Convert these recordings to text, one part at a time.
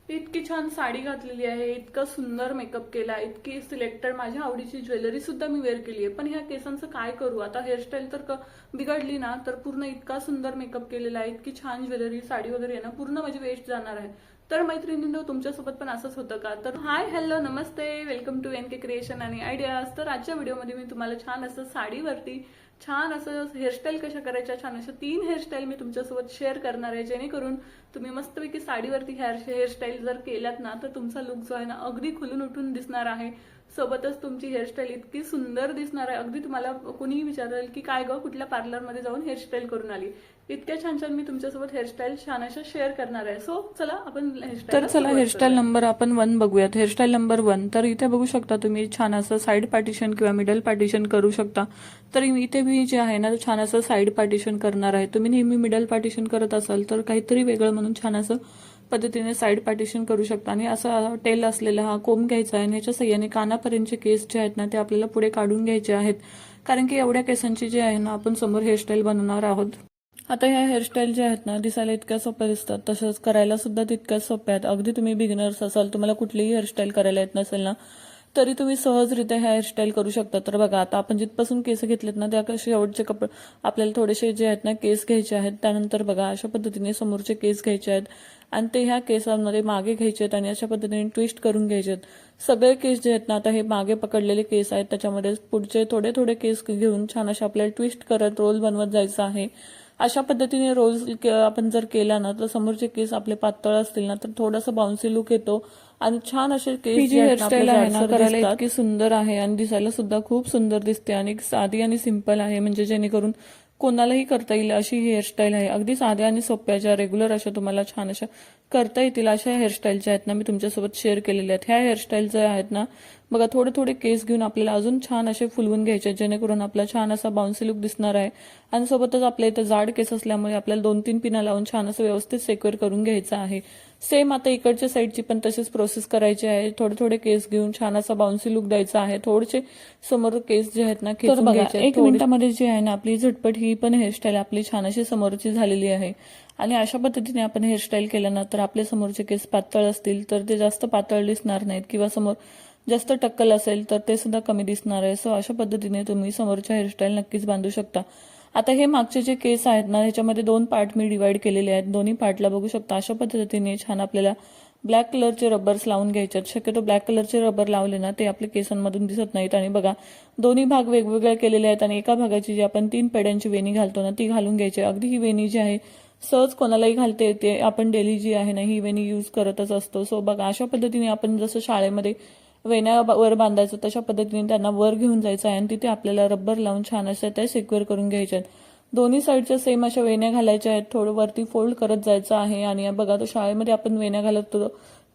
इतकी छान साडी घातलेली आहे, इतका सुंदर मेकअप केला, इतकी सिलेक्टेड माझ्या आवडीची ज्वेलरी सुद्धा मी वेअर केली आहे. पण ह्या केसांचं काय करू आता? हेअरस्टाईल तर बिघडली ना तर पूर्ण इतका सुंदर मेकअप केलेला आहे, इतकी छान ज्वेलरी साडी वगैरे आहे ना, पूर्ण माझी वेस्ट जाणार आहे. तर मैत्रिणींनो, तुमच्यासोबत पण असंच होतं का? तर हाय हॅलो नमस्ते, वेलकम टू NK क्रिएशन आणि आयडियाज. तर आजच्या व्हिडिओमध्ये मी तुम्हाला छान असं साडीवरती छान असं हेअरस्टाईल कशा करायच्या, छान अशा 3 हेअरस्टाईल मी तुमच्यासोबत शेअर करणार आहे, जेणेकरून तुम्ही मस्तपैकी साडीवरती हेअरस्टाईल जर केल्यात ना तर तुमचा लुक जो आहे ना अगदी खुलून उठून दिसणार आहे. सोबतच तुमची हेअरस्टाईल इतकी सुंदर दिसणार आहे, अगदी तुम्हाला कोणीही विचारेल की काय ग, कुठल्या पार्लरमध्ये जाऊन हेअरस्टाईल करून आली. इतक्या छान छान मी तुमच्यासोबत हेअरस्टाईल छान अशा शेअर करणार आहे. सो चला आपण तर चला हेअरस्टाईल नंबर आपण 1 बघूयात. Hairstyle number 1. तर इथे बघू शकता तुम्ही छान असं साईड पार्टिशन किंवा मिडल पार्टिशन करू शकता. तर इथे मी जे आहे ना छान असं साईड पार्टिशन करणार आहे. तुम्ही नेहमी मिडल पार्टिशन करत असाल तर काहीतरी वेगळं म्हणून छान असं पद्धतीने साईड पार्टिशन करू शकता. आणि असा टेल असलेला हा कोंब घ्यायचा आहे आणि याच्या सहाय्याने कानापर्यंतचे केस जे आहेत ना ते आपल्याला पुढे काढून घ्यायचे आहेत, कारण की एवढ्या केसांची जे आहे ना आपण समोर हेअरस्टाईल बनवणार आहोत. आता ह्या हेअरस्टाईल ज्या आहेत ना दिसायला इतक्या सोप्या दिसतात, तसंच करायला सुद्धा तितक्याच सोप्या आहेत. अगदी तुम्ही बिगिनर्स असाल, तुम्हाला कुठलीही हेअरस्टाईल करायला येत नसेल ना तरी तुम्ही सहजरित्या ह्या हेअरस्टाईल करू शकता. तर बघा आता आपण जिथपासून केस घेतलेत ना त्या शेवटचे कपडे आपल्याला थोडेसे जे आहेत ना केस घ्यायचे आहेत. त्यानंतर बघा अशा पद्धतीने समोरचे केस घ्यायचे आहेत आणि ते ह्या केसांमध्ये मागे घ्यायचे आहेत आणि अशा पद्धतीने ट्विस्ट करून घ्यायचे आहेत. सगळे केस जे आहेत ना आता हे मागे पकडलेले केस आहेत, त्याच्यामध्ये पुढचे थोडे थोडे केस घेऊन छान अशा आपल्याला ट्विस्ट करत रोल बनवत जायचं आहे. अशा पद्धतीने रोल आपण जर केला ना तर समोरचे केस आपले पातळ असतील ना तर थोडासा बाउन्सी लुक येतो आणि छान असे केस जी हेअरस्टाईल आहे ना करायला इतकी सुंदर आहे आणि दिसायला सुद्धा खूप सुंदर दिसते आणि साधी आणि सिंपल आहे, म्हणजे जेणेकरून कोणालाही करता येईल अशी ही हेअरस्टाईल आहे. अगदी साध्या आणि सोप्या ज्या रेग्युलर अशा तुम्हाला छान अशा करता येतील अशा हेअरस्टाईल ज्या आहेत ना मी तुमच्यासोबत शेअर केलेल्या आहेत. ह्या हेअरस्टाईल ज्या आहेत ना बघा थोडे थोडे केस घेऊन आपल्याला अजून छान असे फुलवून घ्यायचे, जेणेकरून आपला छान असा बाउन्सी लुक दिसणार आहे. आणि सोबतच आपल्या इथं जाड केस असल्यामुळे आपल्याला 2-3 पिना लावून छान असं व्यवस्थित सेक्युअर करून घ्यायचं आहे. सेम आता इकडच्या साईडची पण तशीच प्रोसेस करायची आहे. थोडे थोडे केस घेऊन छान असा बाउन्सी लुक द्यायचा आहे. थोडेसे समोर केस जे आहेत ना खेचून घ्यायचे. 1 मिनिटामध्ये जी आहे ना आपली झटपट ही पण हेअरस्टाईल आपली छान अशी समोरची झालेली आहे. आणि अशा पद्धतीने आपण हेअरस्टाईल केलं ना तर आपले समोरचे केस पातळ असतील तर ते जास्त पातळ दिसणार नाहीत, किंवा समोर जास्त टक्कल असेल तर ते सुद्धा कमी दिसणार आहे. सो अशा पद्धतीने तुम्ही समोरच्या हेअरस्टाईल नक्कीच बांधू शकता. आता हे मागचे जे केस आहेत ना ह्याच्यामध्ये 2 पार्ट मी डिवाइड केलेले आहेत. दोन्ही पार्टला बघू शकता अशा पद्धतीने छान आपल्याला ब्लॅक कलरचे रबर्स लावून घ्यायचे आहेत. शक्यतो ब्लॅक कलरचे रबर लावले ना ते आपल्या केसांमधून दिसत नाहीत. आणि बघा दोन्ही भाग वेगवेगळे केलेले आहेत आणि एका भागाची जी आपण 3 पेड्यांची वेणी घालतो ना ती घालून घ्यायची. अगदी ही वेणी जी आहे सहज कोणालाही घालता येते. आपण डेली जी आहे ना ही वेणी यूज करतच असतो. सो बघा अशा पद्धतीने आपण जसं शाळेमध्ये वेण्या वर बांधायचं तशा पद्धतीने त्यांना वर घेऊन जायचं आहे आणि तिथे आपल्याला रबर लावून छान अशा त्या सिक्युअर करून घ्यायच्या आहेत. दोन्ही साईडच्या सेम अशा वेण्या घालायच्या आहेत. थोडं वरती फोल्ड करत जायचं आहे आणि बघा तो शाळेमध्ये आपण वेण्या घालत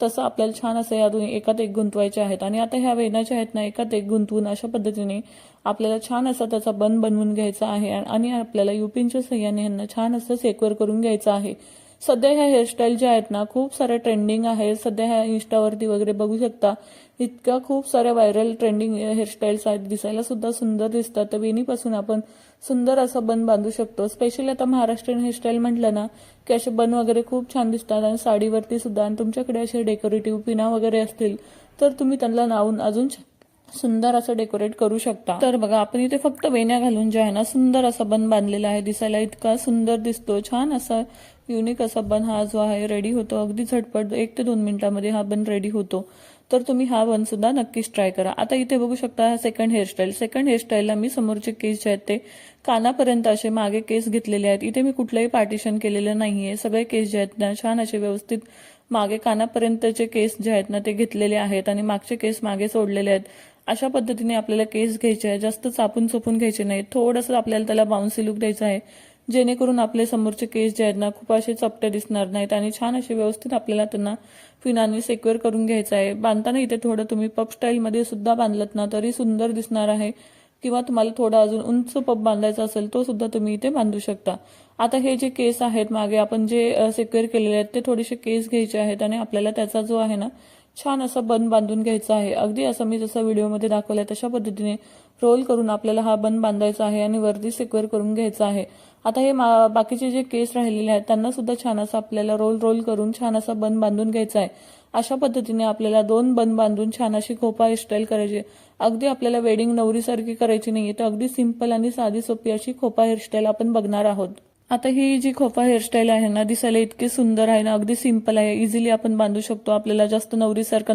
तसं आपल्याला छान असं यातून एकात एक गुंतवायच्या आहेत. आणि आता ह्या वेण्या ज्या आहेत ना एकात एक गुंतवून अशा पद्धतीने आपल्याला छान असा त्याचा बन बनवून घ्यायचा आहे आणि आपल्याला युपिनच्या सहाय्याने ह्यांना छान असं सेक्युअर करून घ्यायचं आहे. सध्या ह्या हेअरस्टाईल ज्या आहेत ना खूप साऱ्या ट्रेंडिंग आहे. सध्या ह्या इंस्टावरती वगैरे बघू शकता इतक्या खूप साऱ्या व्हायरल ट्रेंडिंग हेअरस्टाईल्स आहेत. दिसायला सुद्धा सुंदर दिसतात. तर वेणीपासून आपण सुंदर असं बन बांधू शकतो. स्पेशली आता महाराष्ट्रीयन हेअरस्टाईल म्हटलं ना की असे बन वगैरे खूप छान दिसतात आणि साडीवरती सुद्धा. आणि तुमच्याकडे असे डेकोरेटिव्ह पिना वगैरे असतील तर तुम्ही त्यांना लावून अजून सुंदर असं डेकोरेट करू शकता. तर बघा आपण इथे फक्त वेण्या घालून जे आहे ना सुंदर असा बन बांधलेला आहे. दिसायला इतका सुंदर दिसतो. छान असा युनिक असा बन हा जो आहे रेडी होतो. अगदी झटपट 1 ते 2 मिनिटांमध्ये हा बन रेडी होतो. तर तुम्ही हा बन सुद्धा नक्कीच ट्राय करा. आता इथे बघू शकता सेकंड हेअरस्टाईलला मी समोरचे केस जे आहेत ते कानापर्यंत असे मागे केस घेतलेले आहेत. इथे मी कुठलंही पार्टिशन केलेलं नाहीये. सगळे केस जे आहेत ना छान असे व्यवस्थित मागे कानापर्यंतचे केस जे आहेत ना ते घेतलेले आहेत आणि मागचे केस मागे सोडलेले आहेत. अशा पद्धतीने आपल्याला केस घ्यायचे आहे. जास्त चापून चोपून घ्यायचे नाही. थोडंसं आपल्याला त्याला बाउन्सी लुक द्यायचा आहे, जेणेकरून आपले समोरचे केस जे आहेत ना खूप असे चपटे दिसणार नाहीत आणि छान असे व्यवस्थित आपल्याला त्यांना फिनाने सेक्युअर करून घ्यायचं आहे. बांधताना इथे थोडं तुम्ही पफ स्टाईलमध्ये सुद्धा बांधलत ना तरी सुंदर दिसणार आहे, किंवा तुम्हाला थोडा अजून उंच पफ बांधायचा असेल तो सुद्धा तुम्ही इथे बांधू शकता. आता हे जे केस आहेत मागे आपण जे सेक्युअर केलेले आहेत ते थोडेसे केस घ्यायचे आहेत आणि आपल्याला त्याचा जो आहे ना छान असा बन बांधून घ्यायचा आहे. अगदी असं मी जसं व्हिडिओमध्ये दाखवलंय तशा पद्धतीने रोल करून आपल्याला हा बन बांधायचा आहे आणि वरती सिक्युअर करून घ्यायचा आहे. आता हे बाकीचे जे केस राहिलेले आहेत त्यांना सुद्धा छान असं आपल्याला रोल करून छान असा बन बांधून घ्यायचा आहे. अशा पद्धतीने आपल्याला 2 बन बांधून छान अशी खोपा हेअरस्टाईल करायची. अगदी आपल्याला वेडिंग नवरीसारखी करायची नाहीये, तर अगदी सिंपल आणि साधी सोपी अशी खोपा हेअरस्टाईल आपण बघणार आहोत. आता ही जी खोपा हेअरस्टाईल आहे ना, दिसायला इतकी सुंदर आहे ना, अगदी सिंपल आहे, इझिली आपण बांधू शकतो. आपल्याला जास्त नवरीसारखा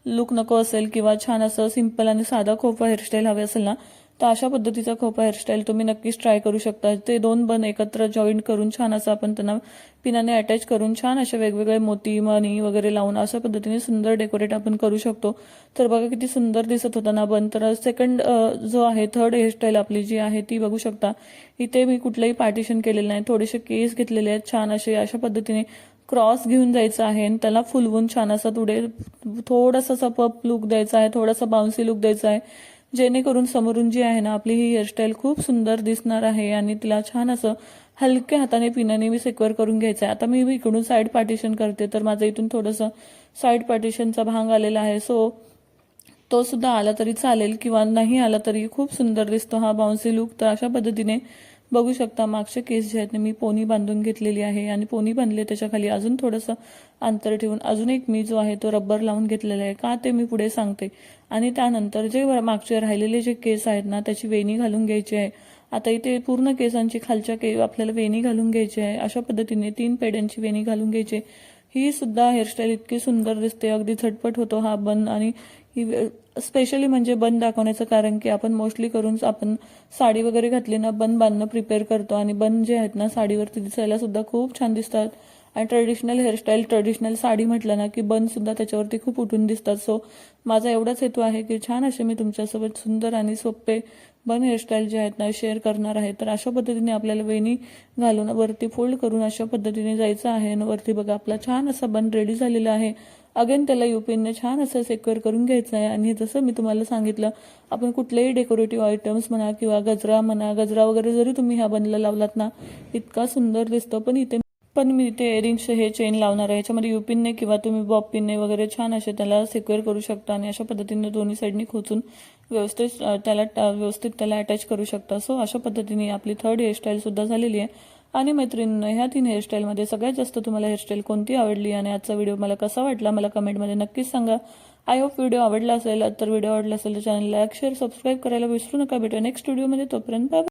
लुक नको असेल किंवा छान असं सिंपल आणि साधा खोपा हेअरस्टाईल हवे असेल ना, तर अशा पद्धतीचा खोपा हेअरस्टाईल तुम्ही नक्कीच ट्राय करू शकता. ते 2 बन एकत्र जॉईंट करून छान असं आपण त्यांना पिनाने अटॅच करून छान असे वेगवेगळे मोती मणी वगैरे लावून अशा पद्धतीने सुंदर डेकोरेट आपण करू शकतो. तर बघा किती सुंदर दिसत होता ना बन. तर सेकंड जो आहे थर्ड हेअरस्टाईल आपली जी आहे ती बघू शकता. इथे मी कुठलंही पार्टिशन केलेलं नाही, थोडेसे केस घेतलेले आहेत छान असे. अशा पद्धतीने क्रॉस घेऊन जायचं आहे आणि त्याला फुलवून छान असा थोडासा पप लुक द्यायचा आहे, थोडासा बाउन्सी लुक द्यायचा आहे, जेणेकरून समोरून जी आहे ना आपली ही हेअरस्टाईल खूप सुंदर दिसणार आहे. आणि तिला छान असं हलक्या हाताने पिनाने मी सिक्युअर करून घ्यायचं आहे. आता मी इकडून साईड पार्टिशन करते, तर माझं इथून थोडंसं साईड पार्टिशनचा भाग आलेला आहे. सो तो सुद्धा आला तरी चालेल किंवा नाही आला तरी खूप सुंदर दिसतो हा बाउन्सी लुक. तर अशा पद्धतीने बघू शकता मागचे केस जे आहेत मी पोनी बांधून घेतलेली आहे आणि पोनी बांधले त्याच्या खाली अजून थोडंसं अंतर ठेवून अजून एक मी जो आहे तो रबर लावून घेतलेला आहे. का ते मी पुढे सांगते. आणि त्यानंतर जे मागचे राहिलेले जे केस आहेत ना त्याची वेणी घालून घ्यायची आहे. आता इथे पूर्ण केसांची खालच्या आपल्याला वेणी घालून घ्यायची आहे. अशा पद्धतीने 3 पेड्यांची वेणी घालून घ्यायची. ही सुद्धा हेअरस्टाईल इतकी सुंदर दिसते, अगदी झटपट होतो हा बन. आणि ही स्पेशली म्हणजे बन दाखवण्याचं कारण की आपण मोस्टली करून आपण साडी वगैरे घातली ना बन बांधणं प्रिपेअर करतो आणि बन जे आहेत ना साडीवरती दिसायला सुद्धा खूप छान दिसतात. आणि ट्रेडिशनल हेअरस्टाईल ट्रेडिशनल साडी म्हटलं ना की बन सुद्धा त्याच्यावरती खूप उठून दिसतात. सो माझा एवढाच हेतू आहे की छान असे मी तुमच्यासोबत सुंदर आणि सोपे बन हेअरस्टाईल जे आहेत ना शेअर करणार आहे. तर अशा पद्धतीने आपल्याला वेणी घालून वरती फोल्ड करून अशा पद्धतीने जायचं आहे आणि वरती बघा आपला छान असा बन रेडी झालेला आहे. अगेन त्याला युपिनने छान असं सिक्युअर करून घ्यायचं आहे. आणि जसं मी तुम्हाला सांगितलं आपण कुठलेही डेकोरेटिव्ह आयटम्स म्हणा किंवा गजरा वगैरे जरी तुम्ही ह्या बनला लावलात ना इतका सुंदर दिसतं. पण मी इथे एअरिंग्स हे चेन लावणार आहे. याच्यामध्ये युपिनने किंवा तुम्ही बॉब पिनने वगैरे छान असे त्याला सिक्युअर करू शकता आणि अशा पद्धतीने दोन्ही साईडनी खोचून व्यवस्थित त्याला अटॅच करू शकता. सो अशा पद्धतीने आपली थर्ड हेअरस्टाईल सुद्धा झालेली आहे. आणि मैत्रिणींनो, ह्या 3 हेअरस्टाईलमध्ये सगळ्यात जास्त तुम्हाला हेअरस्टाईल कोणती आवडली आणि आजचा व्हिडिओ मला कसा वाटला मला कमेंटमध्ये नक्कीच सांगा. आय होप व्हिडिओ आवडला असेल. तर व्हिडिओ आवडला असेल तर चॅनल लाईक शेअर सबस्क्राईब करायला विसरू नका. भेटूया नेक्स्ट व्हिडिओमध्ये. तोपर्यंत बाय.